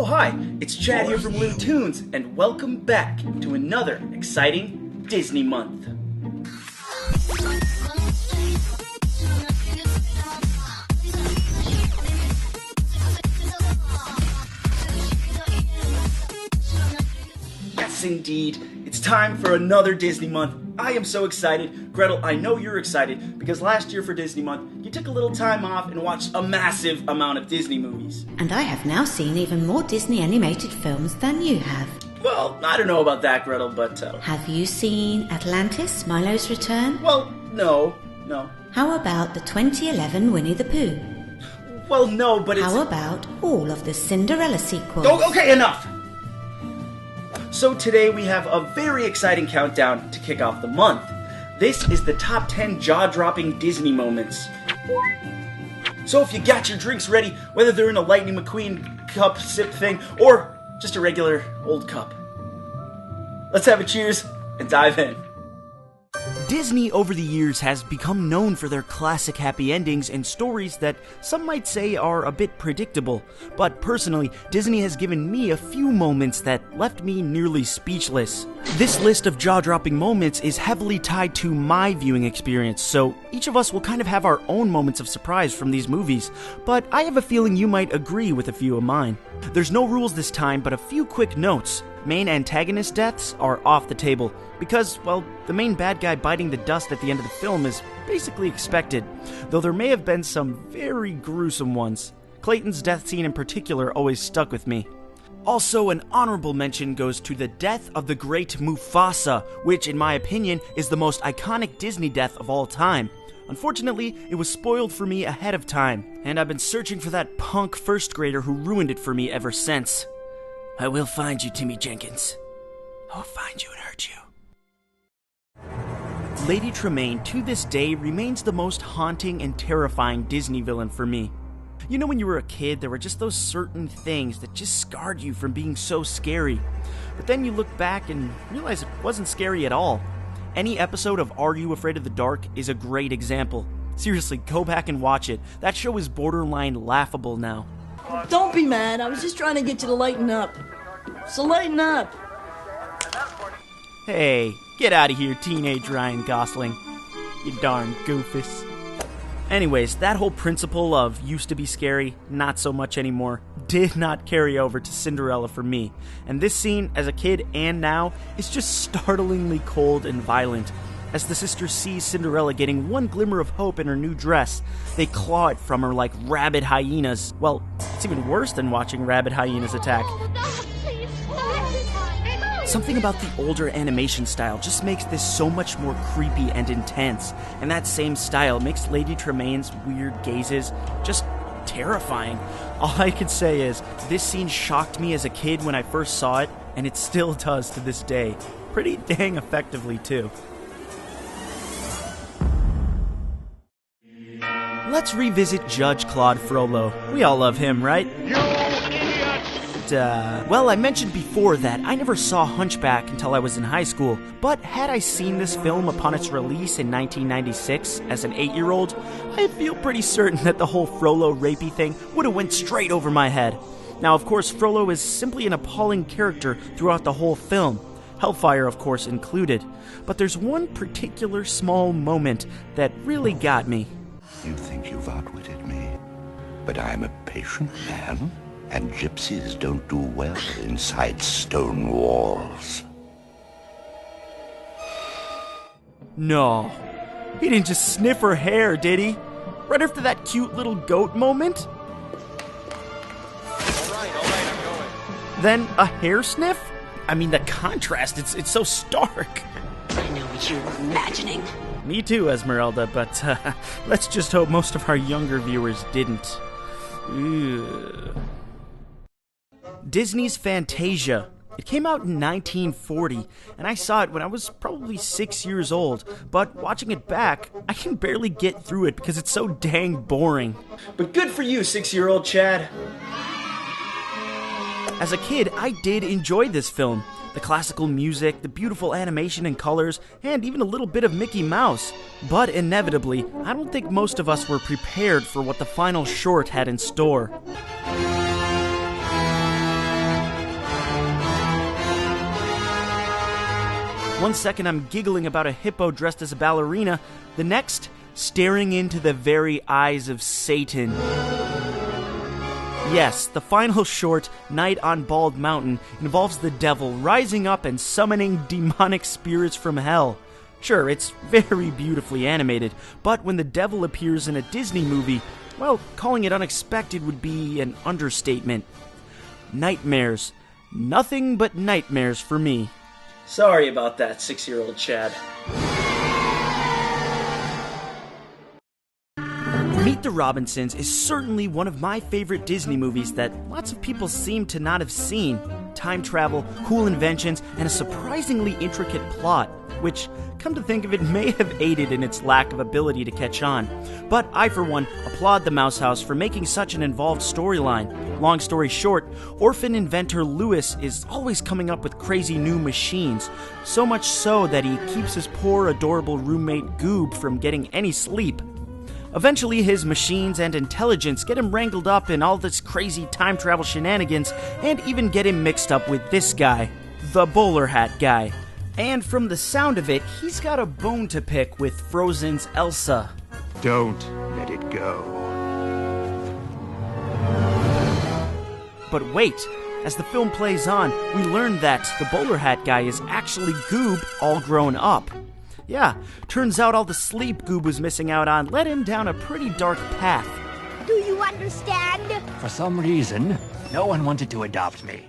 Oh hi, it's Chad here from Looney Tunes, and welcome back to another exciting Disney month. Yes indeed, it's time for another Disney month. I am so excited. Gretel, I know you're excited because last year for Disney month, you took a little time off and watched a massive amount of Disney movies. And I have now seen even more Disney animated films than you have. Well, I don't know about that, Gretel, but... Have you seen Atlantis, Milo's Return? Well, no. How about the 2011 Winnie the Pooh? Well, no, but it's... How about all of the Cinderella sequels? Oh, okay, enough! So today we have a very exciting countdown to kick off the month. This is the top 10 jaw-dropping Disney moments. So if you got your drinks ready, whether they're in a Lightning McQueen cup sip thing, or just a regular old cup, let's have a cheers and dive in. Disney over the years has become known for their classic happy endings and stories that some might say are a bit predictable. But personally, Disney has given me a few moments that left me nearly speechless. This list of jaw-dropping moments is heavily tied to my viewing experience, so each of us will kind of have our own moments of surprise from these movies, but I have a feeling you might agree with a few of mine. There's no rules this time, but a few quick notes. Main antagonist deaths are off the table, because, well, the main bad guy biting the dust at the end of the film is basically expected, though there may have been some very gruesome ones. Clayton's death scene in particular always stuck with me. Also, an honorable mention goes to the death of the great Mufasa, which, in my opinion, is the most iconic Disney death of all time. Unfortunately, it was spoiled for me ahead of time, and I've been searching for that punk first grader who ruined it for me ever since. I will find you, Timmy Jenkins. I will find you and hurt you. Lady Tremaine, to this day, remains the most haunting and terrifying Disney villain for me. You know, when you were a kid, there were just those certain things that just scarred you from being so scary. But then you look back and realize it wasn't scary at all. Any episode of Are You Afraid of the Dark is a great example. Seriously, go back and watch it. That show is borderline laughable now. Don't be mad. I was just trying to get you to lighten up. So lighten up. Hey, get out of here, teenage Ryan Gosling. You darn goofus. Anyways, that whole principle of used to be scary, not so much anymore, did not carry over to Cinderella for me. And this scene, as a kid and now, is just startlingly cold and violent. As the sisters see Cinderella getting one glimmer of hope in her new dress, they claw it from her like rabid hyenas. Well, it's even worse than watching rabid hyenas attack. Something about the older animation style just makes this so much more creepy and intense, and that same style makes Lady Tremaine's weird gazes just terrifying. All I can say is, this scene shocked me as a kid when I first saw it, and it still does to this day. Pretty dang effectively, too. Let's revisit Judge Claude Frollo. We all love him, right? Well, I mentioned before that I never saw Hunchback until I was in high school, but had I seen this film upon its release in 1996 as an 8-year-old, I feel pretty certain that the whole Frollo rapey thing would have went straight over my head. Now, of course, Frollo is simply an appalling character throughout the whole film, Hellfire, of course, included, but there's one particular small moment that really got me. You think you've outwitted me, but I'm a patient man. And gypsies don't do well inside stone walls. No, he didn't just sniff her hair, did he? Right after that cute little goat moment? All right, I'm going. Then a hair sniff? I mean, the contrast, it's so stark. I know what you're imagining. Me too, Esmeralda, but let's just hope most of our younger viewers didn't. Ugh. Disney's Fantasia. It came out in 1940, and I saw it when I was probably 6 years old, but watching it back, I can barely get through it because it's so dang boring. But good for you, 6-year-old Chad. As a kid, I did enjoy this film. The classical music, the beautiful animation and colors, and even a little bit of Mickey Mouse. But inevitably, I don't think most of us were prepared for what the final short had in store. One second I'm giggling about a hippo dressed as a ballerina, the next, staring into the very eyes of Satan. Yes, the final short, Night on Bald Mountain, involves the devil rising up and summoning demonic spirits from hell. Sure, it's very beautifully animated, but when the devil appears in a Disney movie, well, calling it unexpected would be an understatement. Nightmares. Nothing but nightmares for me. Sorry about that, 6-year-old Chad. Meet the Robinsons is certainly one of my favorite Disney movies that lots of people seem to not have seen. Time travel, cool inventions, and a surprisingly intricate plot, which, come to think of it, may have aided in its lack of ability to catch on. But I, for one, applaud the Mouse House for making such an involved storyline. Long story short, orphan inventor Louis is always coming up with crazy new machines, so much so that he keeps his poor, adorable roommate Goob from getting any sleep. Eventually, his machines and intelligence get him wrangled up in all this crazy time travel shenanigans, and even get him mixed up with this guy, the bowler hat guy. And from the sound of it, he's got a bone to pick with Frozen's Elsa. Don't let it go. But wait, as the film plays on, we learn that the bowler hat guy is actually Goob all grown up. Yeah, turns out all the sleep Goob was missing out on led him down a pretty dark path. Do you understand? For some reason, no one wanted to adopt me.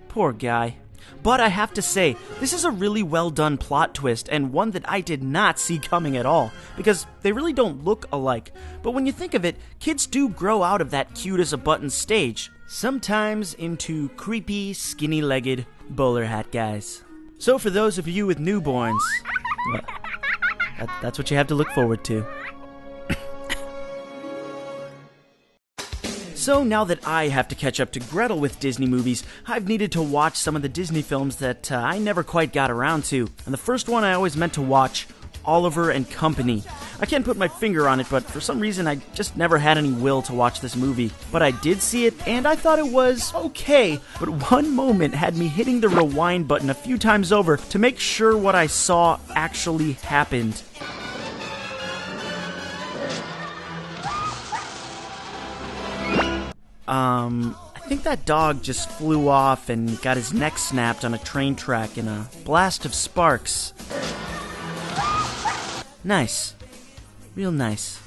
Poor guy. But I have to say, this is a really well done plot twist, and one that I did not see coming at all, because they really don't look alike. But when you think of it, kids do grow out of that cute-as-a-button stage, sometimes into creepy, skinny-legged bowler hat guys. So for those of you with newborns, well, that's what you have to look forward to. So now that I have to catch up to Gretel with Disney movies, I've needed to watch some of the Disney films that I never quite got around to. And the first one I always meant to watch, Oliver and Company. I can't put my finger on it, but for some reason I just never had any will to watch this movie. But I did see it, and I thought it was okay. But one moment had me hitting the rewind button a few times over to make sure what I saw actually happened. I think that dog just flew off and got his neck snapped on a train track in a blast of sparks. Nice. Real nice.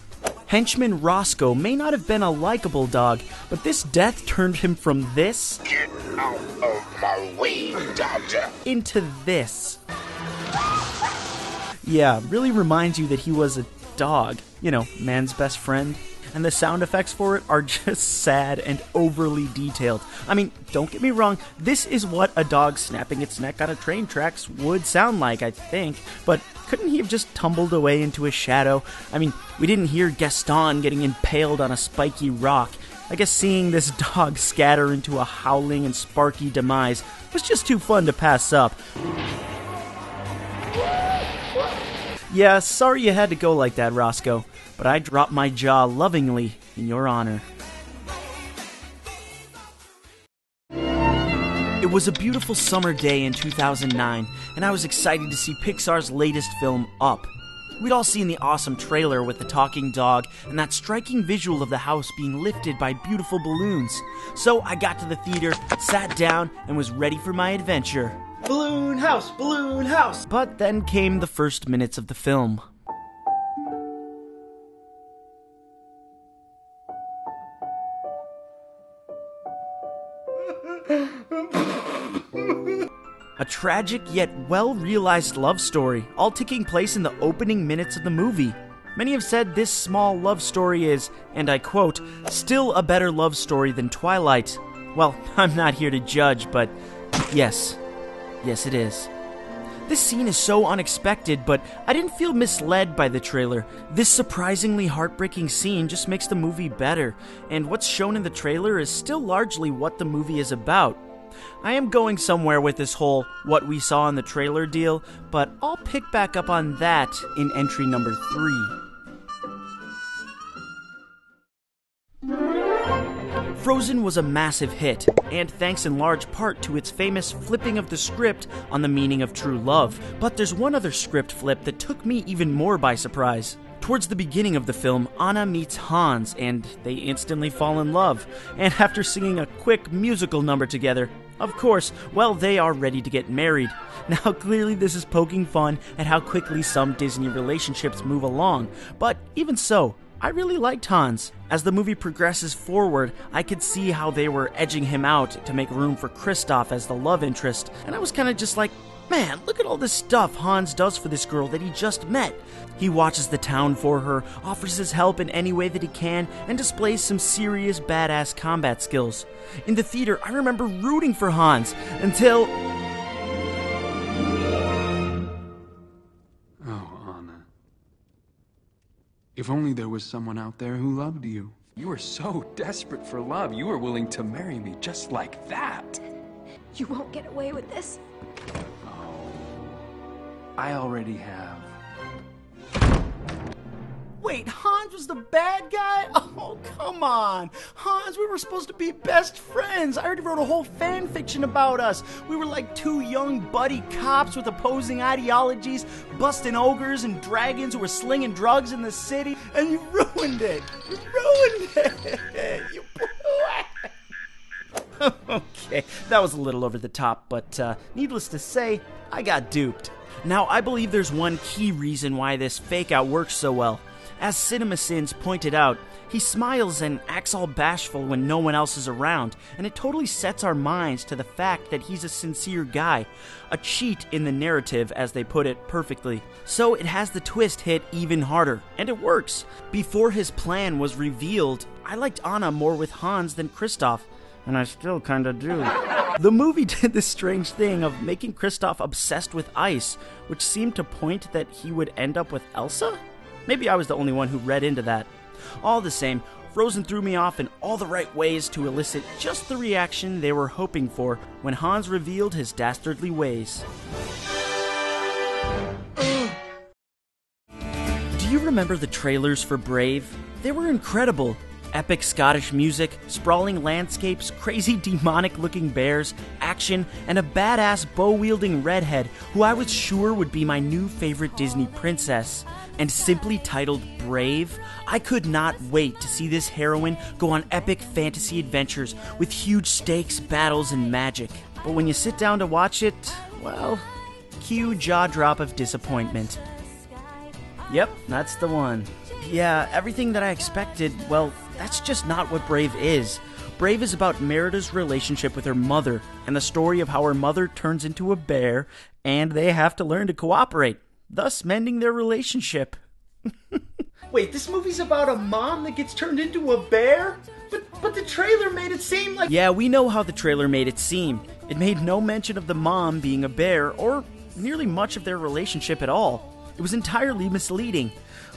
Henchman Roscoe may not have been a likable dog, but this death turned him from this... Get out of my way, Dodger! ...into this. Yeah, really reminds you that he was a dog. You know, man's best friend. And the sound effects for it are just sad and overly detailed. I mean, don't get me wrong, this is what a dog snapping its neck on a train tracks would sound like, I think. But couldn't he have just tumbled away into a shadow? I mean, we didn't hear Gaston getting impaled on a spiky rock. I guess seeing this dog scatter into a howling and sparky demise was just too fun to pass up. Yeah, sorry you had to go like that, Roscoe, but I dropped my jaw lovingly in your honor. It was a beautiful summer day in 2009, and I was excited to see Pixar's latest film, Up. We'd all seen the awesome trailer with the talking dog and that striking visual of the house being lifted by beautiful balloons. So I got to the theater, sat down, and was ready for my adventure. Balloon house! Balloon house! But then came the first minutes of the film. A tragic yet well-realized love story, all taking place in the opening minutes of the movie. Many have said this small love story is, and I quote, still a better love story than Twilight. Well, I'm not here to judge, but yes it is. This scene is so unexpected, but I didn't feel misled by the trailer. This surprisingly heartbreaking scene just makes the movie better, and what's shown in the trailer is still largely what the movie is about. I am going somewhere with this whole what we saw in the trailer deal, but I'll pick back up on that in entry number 3. Frozen was a massive hit, and thanks in large part to its famous flipping of the script on the meaning of true love. But there's one other script flip that took me even more by surprise. Towards the beginning of the film, Anna meets Hans, and they instantly fall in love. And after singing a quick musical number together, of course, well, they are ready to get married. Now, clearly this is poking fun at how quickly some Disney relationships move along, but even so, I really liked Hans. As the movie progresses forward, I could see how they were edging him out to make room for Kristoff as the love interest, and I was kind of just like, man, look at all this stuff Hans does for this girl that he just met. He watches the town for her, offers his help in any way that he can, and displays some serious badass combat skills. In the theater, I remember rooting for Hans until... Oh, Anna. If only there was someone out there who loved you. You were so desperate for love, you were willing to marry me just like that. You won't get away with this. Oh, I already have. Wait, Hans was the bad guy? Oh, come on. Hans, we were supposed to be best friends. I already wrote a whole fan fiction about us. We were like two young buddy cops with opposing ideologies, busting ogres and dragons who were slinging drugs in the city, and you ruined it. You ruined it. You blew it. Okay, that was a little over the top, but needless to say, I got duped. Now, I believe there's one key reason why this fake-out works so well. As CinemaSins pointed out, he smiles and acts all bashful when no one else is around, and it totally sets our minds to the fact that he's a sincere guy, a cheat in the narrative, as they put it perfectly. So it has the twist hit even harder, and it works. Before his plan was revealed, I liked Anna more with Hans than Kristoff, and I still kinda do. The movie did this strange thing of making Kristoff obsessed with ice, which seemed to point that he would end up with Elsa? Maybe I was the only one who read into that. All the same, Frozen threw me off in all the right ways to elicit just the reaction they were hoping for when Hans revealed his dastardly ways. Do you remember the trailers for Brave? They were incredible. Epic Scottish music, sprawling landscapes, crazy demonic-looking bears, action, and a badass bow-wielding redhead who I was sure would be my new favorite Disney princess. And simply titled Brave, I could not wait to see this heroine go on epic fantasy adventures with huge stakes, battles, and magic. But when you sit down to watch it, well, cue jaw drop of disappointment. Yep, that's the one. Yeah, everything that I expected, well, that's just not what Brave is. Brave is about Merida's relationship with her mother, and the story of how her mother turns into a bear, and they have to learn to cooperate, thus mending their relationship. Wait, this movie's about a mom that gets turned into a bear? But the trailer made it seem like... Yeah, we know how the trailer made it seem. It made no mention of the mom being a bear, or nearly much of their relationship at all. It was entirely misleading.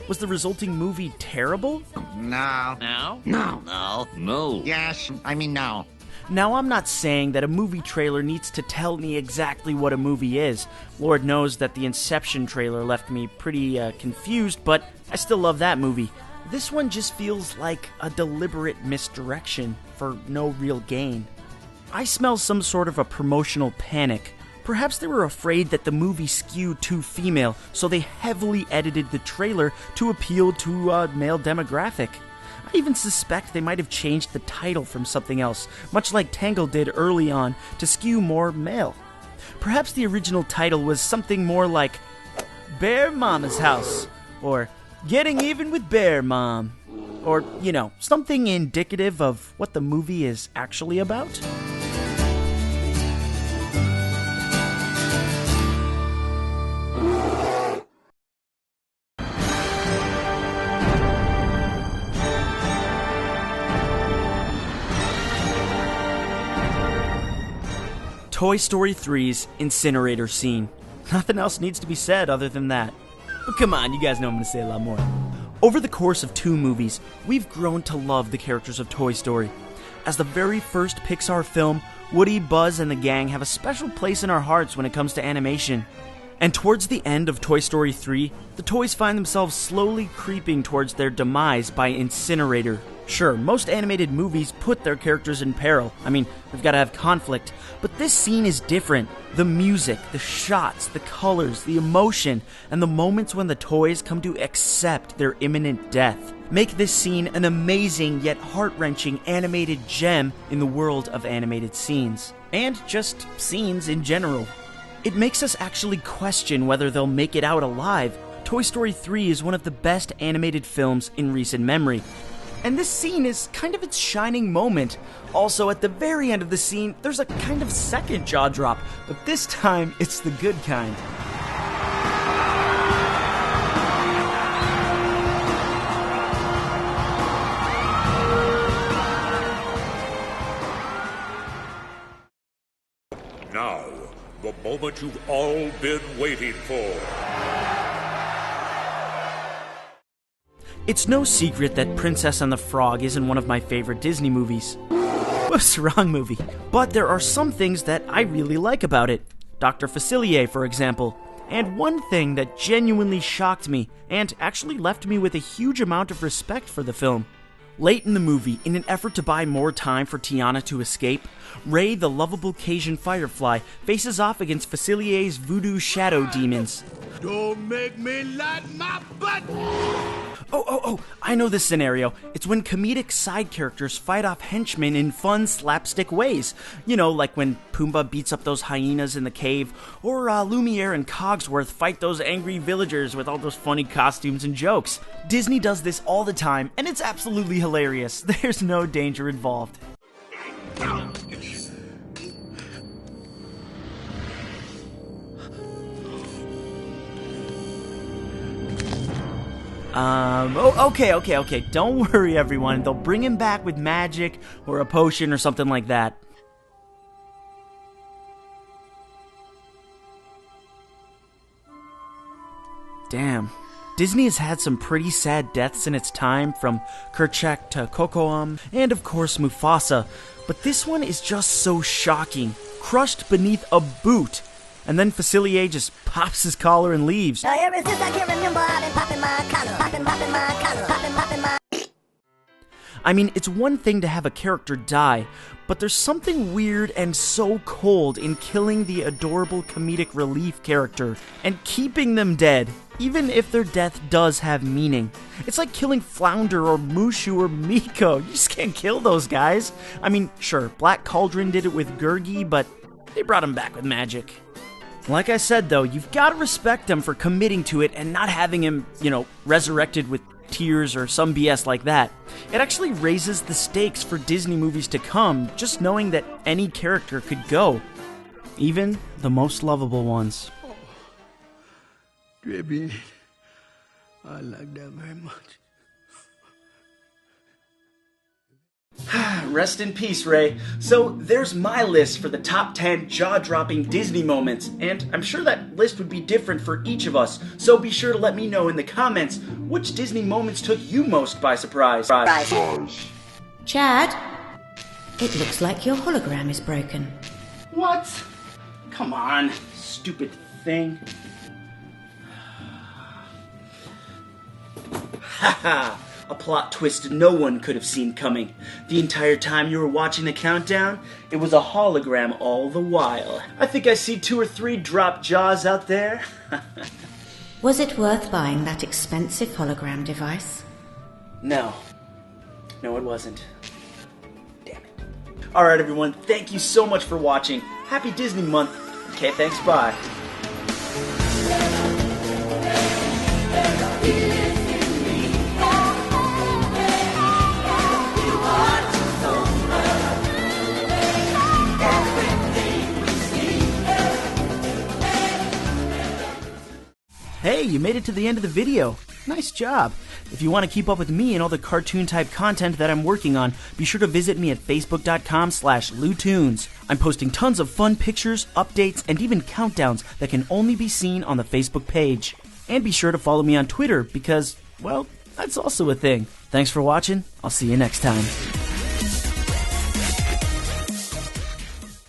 Was the resulting movie terrible? No. No? No. No. No. Yes, I mean no. Now, I'm not saying that a movie trailer needs to tell me exactly what a movie is. Lord knows that the Inception trailer left me pretty confused, but I still love that movie. This one just feels like a deliberate misdirection for no real gain. I smell some sort of a promotional panic. Perhaps they were afraid that the movie skewed too female, so they heavily edited the trailer to appeal to a male demographic. I even suspect they might have changed the title from something else, much like Tangled did early on, to skew more male. Perhaps the original title was something more like Bear Mama's House, or Getting Even with Bear Mom, or, you know, something indicative of what the movie is actually about. Toy Story 3's incinerator scene. Nothing else needs to be said other than that. But come on, you guys know I'm going to say a lot more. Over the course of 2 movies, we've grown to love the characters of Toy Story. As the very first Pixar film, Woody, Buzz, and the gang have a special place in our hearts when it comes to animation. And towards the end of Toy Story 3, the toys find themselves slowly creeping towards their demise by incinerator. Sure, most animated movies put their characters in peril. I mean, we've got to have conflict. But this scene is different. The music, the shots, the colors, the emotion, and the moments when the toys come to accept their imminent death make this scene an amazing yet heart-wrenching animated gem in the world of animated scenes. And just scenes in general. It makes us actually question whether they'll make it out alive. Toy Story 3 is one of the best animated films in recent memory. And this scene is kind of its shining moment. Also, at the very end of the scene, there's a kind of second jaw drop, but this time, it's the good kind. Now, the moment you've all been waiting for. It's no secret that Princess and the Frog isn't one of my favorite Disney movies. Whoops, wrong movie. But there are some things that I really like about it. Dr. Facilier, for example. And one thing that genuinely shocked me, and actually left me with a huge amount of respect for the film. Late in the movie, in an effort to buy more time for Tiana to escape, Ray, the lovable Cajun firefly, faces off against Facilier's voodoo shadow demons. Don't make me light my butt! Oh, I know this scenario. It's when comedic side characters fight off henchmen in fun, slapstick ways. You know, like when Pumbaa beats up those hyenas in the cave, or Lumiere and Cogsworth fight those angry villagers with all those funny costumes and jokes. Disney does this all the time, and it's absolutely hilarious. There's no danger involved. Okay. Don't worry, everyone. They'll bring him back with magic or a potion or something like that. Damn. Disney has had some pretty sad deaths in its time, from Kerchak to Kocoum, and of course Mufasa. But this one is just so shocking. Crushed beneath a boot. And then Facilier just pops his collar and leaves. Ever since I can remember, I've been popping my collar, popping my collar, popping my... I mean, it's one thing to have a character die, but there's something weird and so cold in killing the adorable comedic relief character and keeping them dead, even if their death does have meaning. It's like killing Flounder or Mushu or Miko. You just can't kill those guys. I mean, sure, Black Cauldron did it with Gurgi, but they brought him back with magic. Like I said, though, you've got to respect him for committing to it and not having him, resurrected with tears or some BS like that. It actually raises the stakes for Disney movies to come, just knowing that any character could go. Even the most lovable ones. Oh, Dribby, I like that very much. Rest in peace, Ray. So there's my list for the top 10 jaw-dropping Disney moments, and I'm sure that list would be different for each of us, so be sure to let me know in the comments which Disney moments took you most by surprise. Chad, it looks like your hologram is broken. What? Come on, stupid thing. Haha! A plot twist no one could have seen coming. The entire time you were watching the countdown, it was a hologram all the while. I think I see 2 or 3 drop jaws out there. Was it worth buying that expensive hologram device? No, it wasn't. Damn it. Alright everyone, thank you so much for watching. Happy Disney Month. Okay, thanks, bye. Hey, you made it to the end of the video. Nice job. If you want to keep up with me and all the cartoon-type content that I'm working on, be sure to visit me at facebook.com/LouTunes. I'm posting tons of fun pictures, updates, and even countdowns that can only be seen on the Facebook page. And be sure to follow me on Twitter because, well, that's also a thing. Thanks for watching. I'll see you next time.